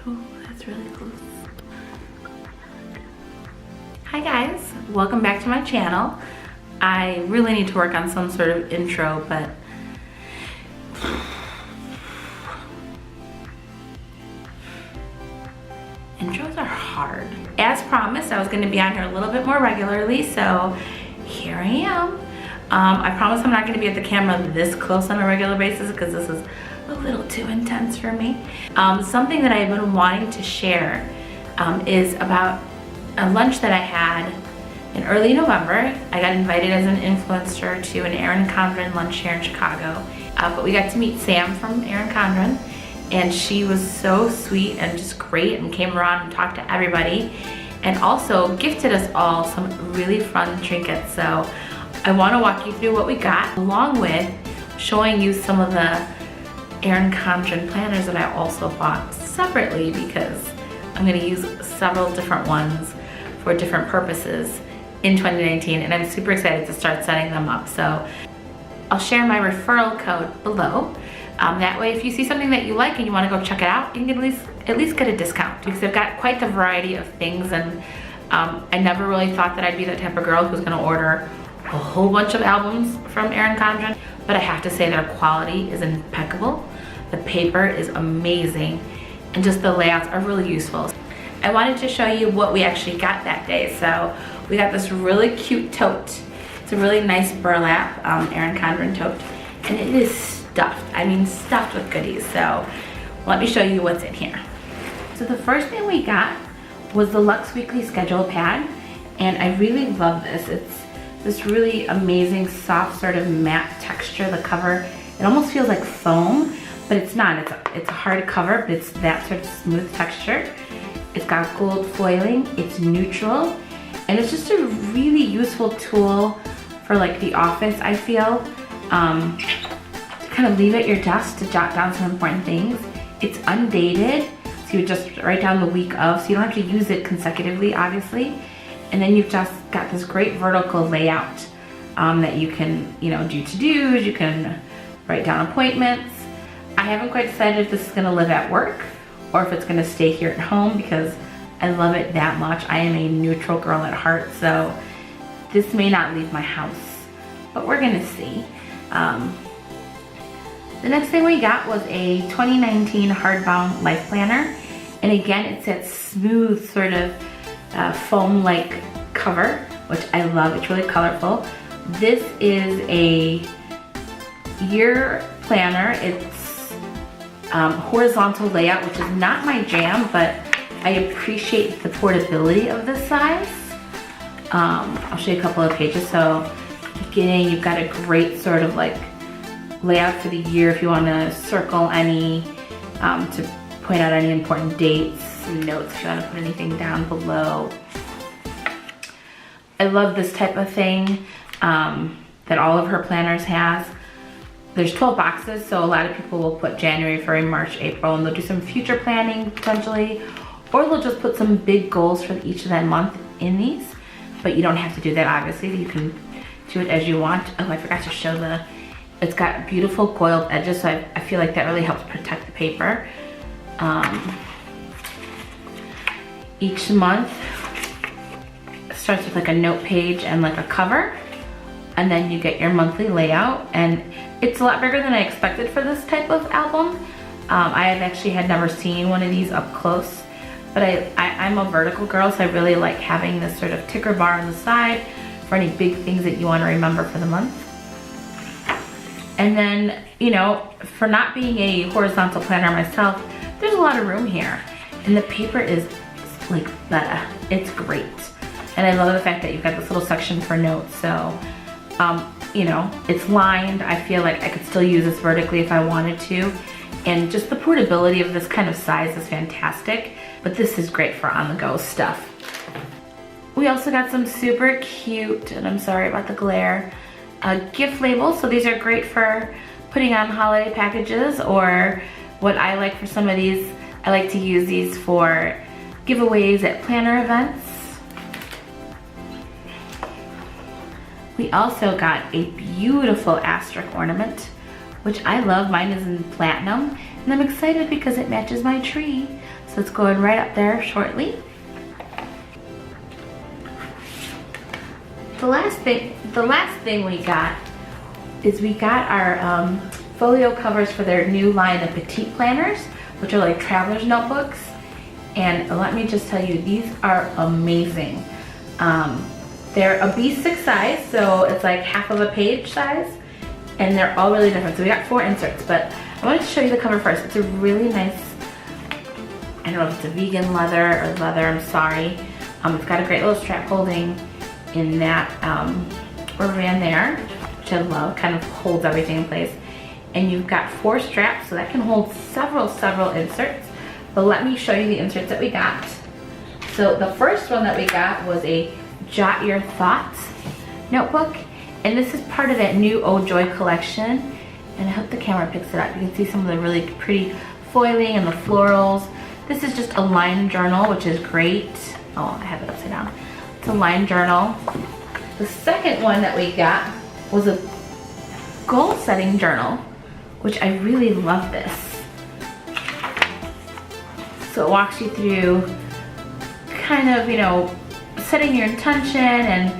Oh, that's really close. Hi guys, welcome back to my channel. I really need to work on some sort of intro, but intros are hard. As promised, I was going to be on here a little bit more regularly, so here I am. I promise I'm not going to be at the camera this close on a regular basis because this is a little too intense for me. Something that I've been wanting to share is about a lunch that I had in early November. I got invited as an influencer to an Erin Condren lunch here in Chicago. But we got to meet Sam from Erin Condren, and she was so sweet and just great and came around and talked to everybody and also gifted us all some really fun trinkets. So I want to walk you through what we got, along with showing you some of the Erin Condren planners that I also bought separately because I'm going to use several different ones for different purposes in 2019, and I'm super excited to start setting them up. So I'll share my referral code below. That way if you see something that you like and you want to go check it out, you can at least get a discount because they've got quite the variety of things, and I never really thought that I'd be that type of girl who's going to order a whole bunch of albums from Erin Condren, but I have to say their quality is impeccable. The paper is amazing, and just the layouts are really useful. I wanted to show you what we actually got that day. So we got this really cute tote. It's a really nice burlap Erin Condren tote, and it is stuffed. I mean, stuffed with goodies. So let me show you what's in here. So the first thing we got was the Luxe Weekly Schedule Pad, and I really love this. It's this really amazing soft sort of matte texture. The cover, it almost feels like foam, but it's not. It's a hard cover, but it's that sort of smooth texture. It's got gold foiling, it's neutral, and it's just a really useful tool for like the office, I feel, to kind of leave at your desk to jot down some important things. It's undated, so you just write down the week of, so you don't have to use it consecutively, obviously. And then you've just got this great vertical layout that you can, do to-dos, you can write down appointments. I haven't quite decided if this is gonna live at work or if it's gonna stay here at home because I love it that much. I am a neutral girl at heart, so this may not leave my house, but we're gonna see. The next thing we got was a 2019 hardbound life planner, and again, it's that smooth sort of foam-like cover, which I love. It's really colorful. This is a year planner. It's horizontal layout, which is not my jam, but I appreciate the portability of this size. I'll show you a couple of pages. So beginning, you've got a great sort of like layout for the year if you want to circle any, to point out any important dates, some notes if you want to put anything down below. I love this type of thing that all of her planners has. There's 12 boxes, so a lot of people will put January, February, March, April, and they'll do some future planning potentially, or they'll just put some big goals for each of that month in these, but you don't have to do that, obviously. You can do it as you want. Oh, I forgot to show it's got beautiful coiled edges, so I feel like that really helps protect the paper. Each month starts with like a note page and like a cover, and then you get your monthly layout, and it's a lot bigger than I expected for this type of album. I had never seen one of these up close, but I'm a vertical girl, so I really like having this sort of ticker bar on the side for any big things that you want to remember for the month. And then, for not being a horizontal planner myself, there's a lot of room here, and the paper is like better. It's great, and I love the fact that you've got this little section for notes. So it's lined. I feel like I could still use this vertically if I wanted to. And just the portability of this kind of size is fantastic, but this is great for on-the-go stuff. We also got some super cute, and I'm sorry about the glare, gift labels. So these are great for putting on holiday packages, or what I like for some of these, I like to use these for giveaways at planner events. We also got a beautiful asterisk ornament, which I love. Mine is in platinum. And I'm excited because it matches my tree. So it's going right up there shortly. The last thing we got is we got our folio covers for their new line of petite planners, which are like traveler's notebooks. And let me just tell you, these are amazing. They're a B6 size, so it's like half of a page size, and they're all really different. So we got 4 inserts, but I wanted to show you the cover first. It's a really nice, I don't know if it's a vegan leather or leather, I'm sorry. It's got a great little strap holding in that rubber band there, which I love, kind of holds everything in place. And you've got 4 straps, so that can hold several inserts. But let me show you the inserts that we got. So the first one that we got was a Jot Your Thoughts notebook. And this is part of that new Oh Joy collection. And I hope the camera picks it up. You can see some of the really pretty foiling and the florals. This is just a line journal, which is great. Oh, I have it upside down. It's a line journal. The second one that we got was a goal setting journal, which I really love this. So it walks you through kind of, you know, setting your intention and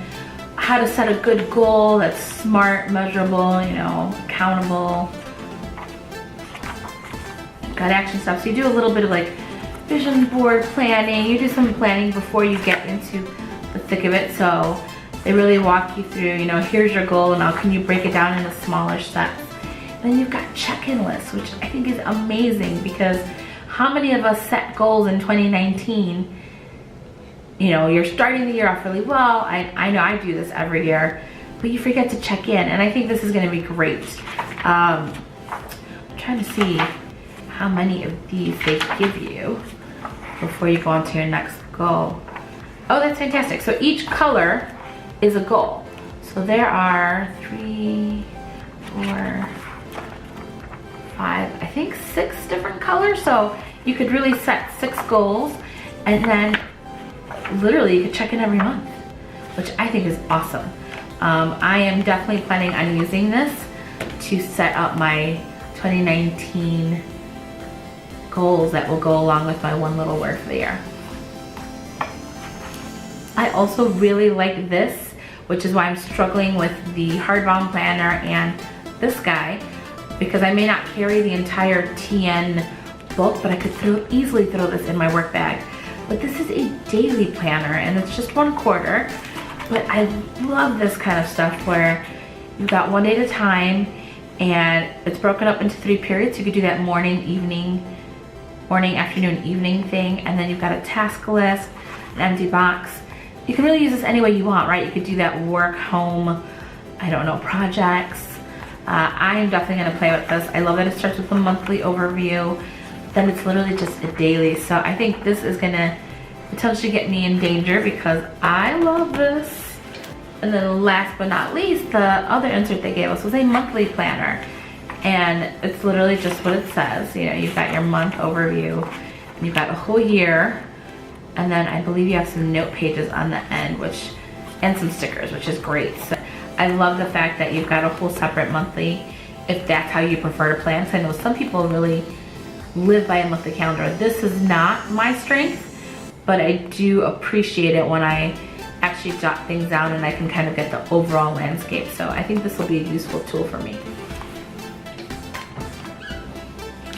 how to set a good goal that's smart, measurable, you know, accountable. Got action steps. So you do a little bit of like vision board planning. You do some planning before you get into the thick of it. So they really walk you through, you know, here's your goal and now can you break it down into smaller steps. And then you've got check-in lists, which I think is amazing because how many of us set goals in 2019? You know, you're starting the year off really well. I know I do this every year, but you forget to check in, and I think this is gonna be great. I'm trying to see how many of these they give you before you go on to your next goal. Oh, that's fantastic. So each color is a goal. So there are 3, 4, 5, I think 6 different colors. So you could really set 6 goals and then literally you could check in every month, which I think is awesome. I am definitely planning on using this to set up my 2019 goals that will go along with my one little word for the year. I also really like this, which is why I'm struggling with the hardbound planner and this guy, because I may not carry the entire TN book, but I could easily throw this in my work bag. But this is a daily planner and it's just 1/4. But I love this kind of stuff where you've got one day at a time and it's broken up into 3 periods. You could do that morning, afternoon, evening thing. And then you've got a task list, an empty box. You can really use this any way you want, right? You could do that work, home, I don't know, projects. I am definitely gonna play with this. I love that it starts with a monthly overview. Then it's literally just a daily. So I think this is gonna potentially get me in danger because I love this. And then last but not least, the other insert they gave us was a monthly planner. And it's literally just what it says. You know, you've got your month overview, and you've got a whole year, and then I believe you have some note pages on the end, and some stickers, which is great. So I love the fact that you've got a whole separate monthly, if that's how you prefer to plan. So I know some people really live by a monthly calendar. This is not my strength, but I do appreciate it when I actually jot things down and I can kind of get the overall landscape. So I think this will be a useful tool for me.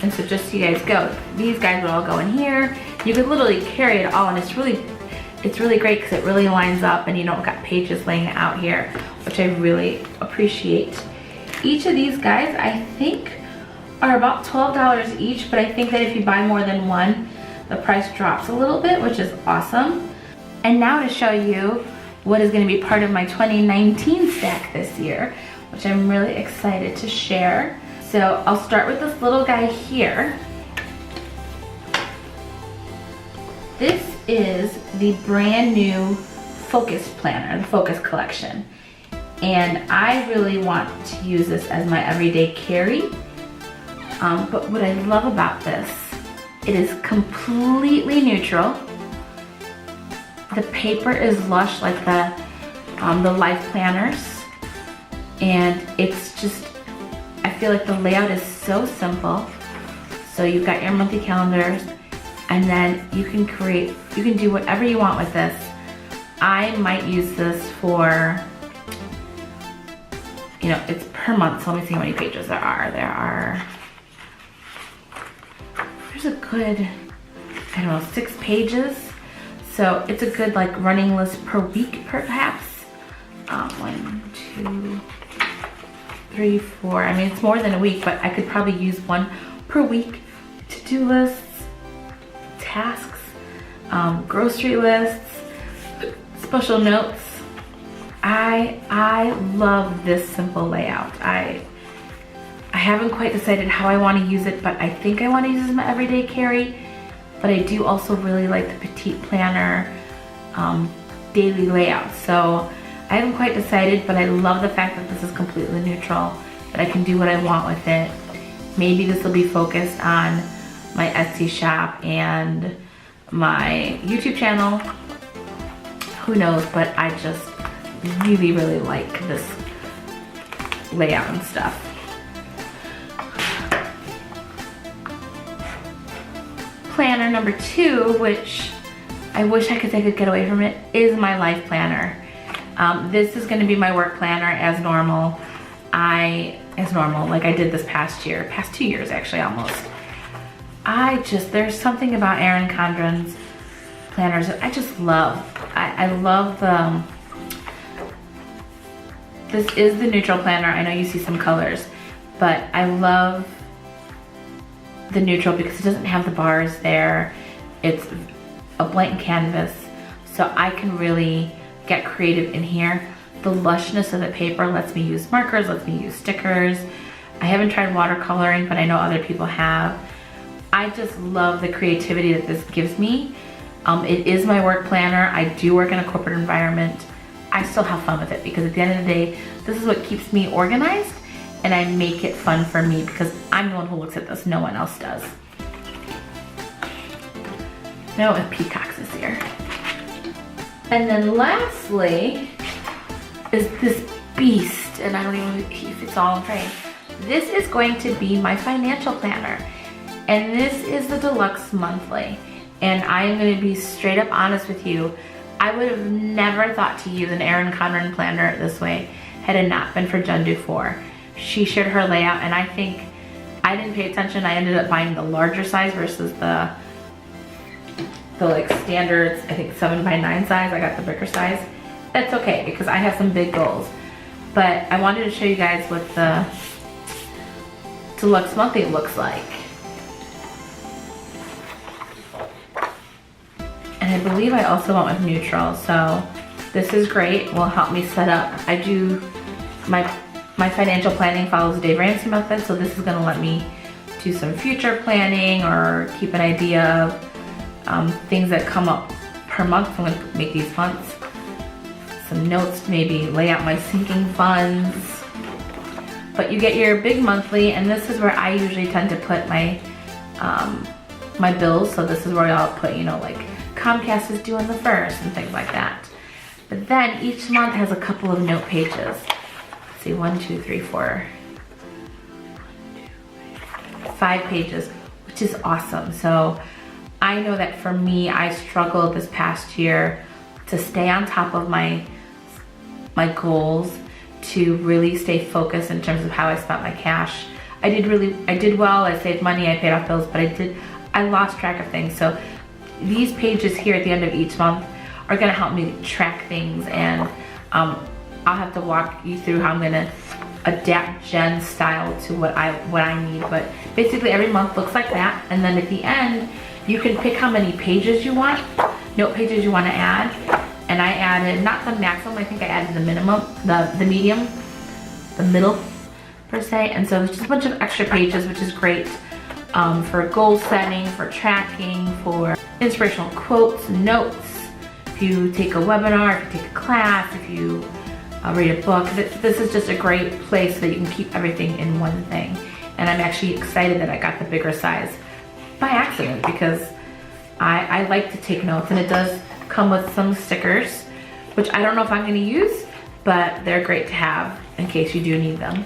And so just so you guys go, these guys would all go in here. You could literally carry it all, and it's really great because it really lines up and you don't got pages laying out here, which I really appreciate. Each of these guys, I think, are about $12 each, but I think that if you buy more than one, the price drops a little bit, which is awesome. And now to show you what is going to be part of my 2019 stack this year, which I'm really excited to share. So I'll start with this little guy here. This is the brand new Focus Planner, the Focus Collection. And I really want to use this as my everyday carry. But what I love about this, it is completely neutral. The paper is lush like the life planners. And it's just, I feel like the layout is so simple, So you've got your monthly calendars, and then you can do whatever you want with this. I might use this for, you know, it's per month, so let me see how many pages there are. There's a good, I don't know, 6 pages. So it's a good like running list per week, perhaps. 1, 2, 3, 4. I mean, it's more than a week, but I could probably use one per week. To-do lists, tasks, grocery lists, special notes. I love this simple layout. I haven't quite decided how I want to use it, but I think I want to use it as my everyday carry. But I do also really like the petite planner daily layout. So I haven't quite decided, but I love the fact that this is completely neutral, that I can do what I want with it. Maybe this will be focused on my Etsy shop and my YouTube channel. Who knows, but I just really, really like this layout and stuff. Planner number 2, which I wish I could get away from it, is my life planner. This is gonna be my work planner as normal. Like I did this past 2 years actually almost. There's something about Erin Condren's planners that I just love. I love this is the neutral planner. I know you see some colors, but I love the neutral because it doesn't have the bars there. It's a blank canvas, so I can really get creative in here. The lushness of the paper lets me use markers, lets me use stickers. I haven't tried watercoloring, but I know other people have. I just love the creativity that this gives me. It is my work planner. I do work in a corporate environment. I still have fun with it because at the end of the day, this is what keeps me organized, and I make it fun for me because I'm the one who looks at this. No one else does. No, if peacocks is here. And then lastly is this beast, and I don't even know if it's all in frame. This is going to be my financial planner, and this is the deluxe monthly. And I am going to be straight up honest with you. I would have never thought to use an Erin Condren planner this way had it not been for Jen Dufour. She shared her layout, and I think I didn't pay attention. I ended up buying the larger size versus the like standard, I think 7x9 size. I got the bigger size. That's okay because I have some big goals. But I wanted to show you guys what the deluxe monthly looks like. And I believe I also went with neutral, so this is great. Will help me set up. I do my financial planning follows the Dave Ramsey method, so this is gonna let me do some future planning or keep an idea of things that come up per month. I'm gonna make these months. Some notes, maybe lay out my sinking funds. But you get your big monthly, and this is where I usually tend to put my my bills. So this is where I'll put, you know, like Comcast is due on the 1st and things like that. But then each month has a couple of note pages. Let's see, 1, 2, 3, 4, 5 pages, which is awesome. So I know that for me, I struggled this past year to stay on top of my goals, to really stay focused in terms of how I spent my cash. I did well, I saved money, I paid off bills, but I lost track of things. So these pages here at the end of each month are gonna help me track things, and I'll have to walk you through how I'm gonna adapt Jen's style to what I need. But basically every month looks like that, and then at the end, you can pick how many pages you want, note pages you wanna add. And I added, not the maximum, I think I added the minimum, the medium, the middle per se. And so it's just a bunch of extra pages, which is great for goal setting, for tracking, for inspirational quotes, notes. If you take a webinar, if you take a class, if you read a book, this is just a great place that you can keep everything in one thing. And I'm actually excited that I got the bigger size by accident because I like to take notes, and it does come with some stickers, which I don't know if I'm going to use, but they're great to have in case you do need them.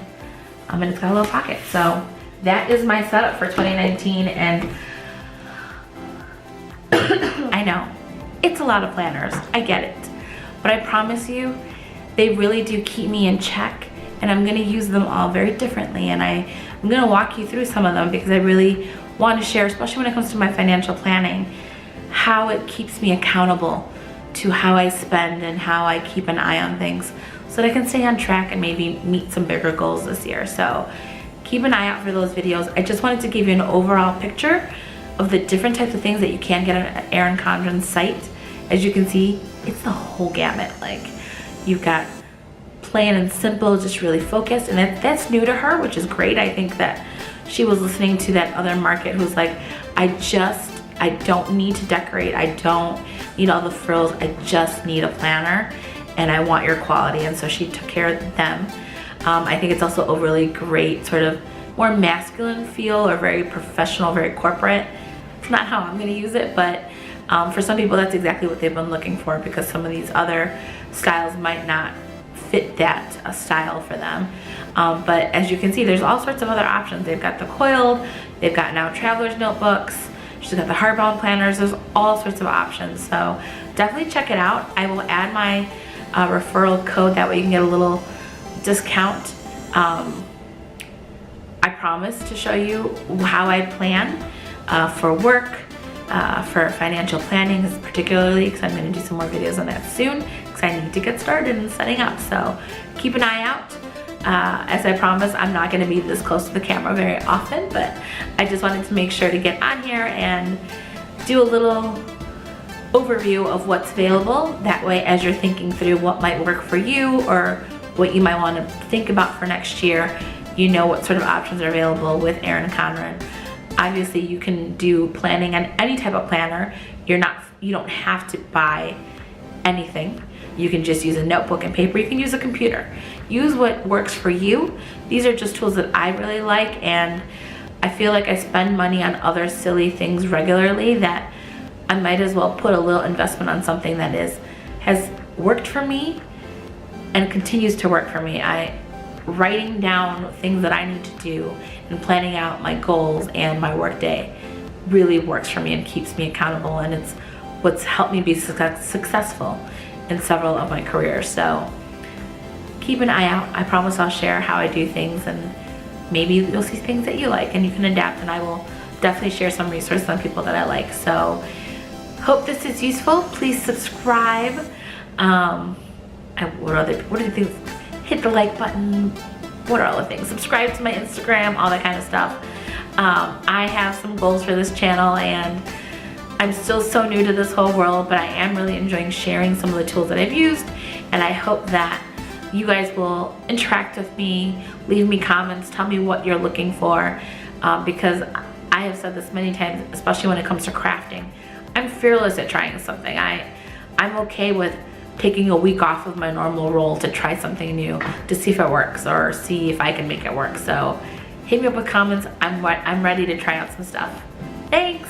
And it's got a little pocket. So that is my setup for 2019, and I know, it's a lot of planners, I get it. But I promise you, they really do keep me in check, and I'm gonna use them all very differently, and I'm gonna walk you through some of them because I really want to share, especially when it comes to my financial planning, how it keeps me accountable to how I spend and how I keep an eye on things so that I can stay on track and maybe meet some bigger goals this year. So keep an eye out for those videos. I just wanted to give you an overall picture of the different types of things that you can get on Erin Condren's site. As you can see, it's the whole gamut. Like, you've got plain and simple, just really focused, and that's new to her, which is great. I think that she was listening to that other market who's like, I don't need to decorate, I don't need all the frills, I just need a planner and I want your quality, and so she took care of them. I think it's also a really great sort of more masculine feel, or very professional, very corporate. It's not how I'm gonna use it, but for some people that's exactly what they've been looking for, because some of these other styles might not fit that style for them. But as you can see, there's all sorts of other options. They've got the coiled, they've got now traveler's notebooks, she's got the hardbound planners, there's all sorts of options. So definitely check it out. I will add my referral code, that way you can get a little discount. I promise to show you how I plan for work, for financial planning particularly, because I'm going to do some more videos on that soon, because I need to get started in setting up. So keep an eye out. As I promised, I'm not going to be this close to the camera very often, but I just wanted to make sure to get on here and do a little overview of what's available. That way, as you're thinking through what might work for you or what you might want to think about for next year, you know what sort of options are available with Erin Condren. Obviously, you can do planning on any type of planner. You don't have to buy anything. You can just use a notebook and paper. You can use a computer. Use what works for you. These are just tools that I really like, and I feel like I spend money on other silly things regularly that I might as well put a little investment on something that has worked for me and continues to work for me. Writing down things that I need to do and planning out my goals and my work day really works for me and keeps me accountable, and it's what's helped me be successful in several of my careers. So keep an eye out. I promise I'll share how I do things, and maybe you'll see things that you like and you can adapt, and I will definitely share some resources on people that I like. So hope this is useful. Please subscribe. What are the things? Hit the like button. What are all the things? Subscribe to my Instagram, all that kind of stuff. I have some goals for this channel, and I'm still so new to this whole world, but I am really enjoying sharing some of the tools that I've used, and I hope that you guys will interact with me, leave me comments, tell me what you're looking for, because I have said this many times, especially when it comes to crafting. I'm fearless at trying something. I'm okay with taking a week off of my normal role to try something new to see if it works or see if I can make it work. So hit me up with comments. I'm ready to try out some stuff. Thanks.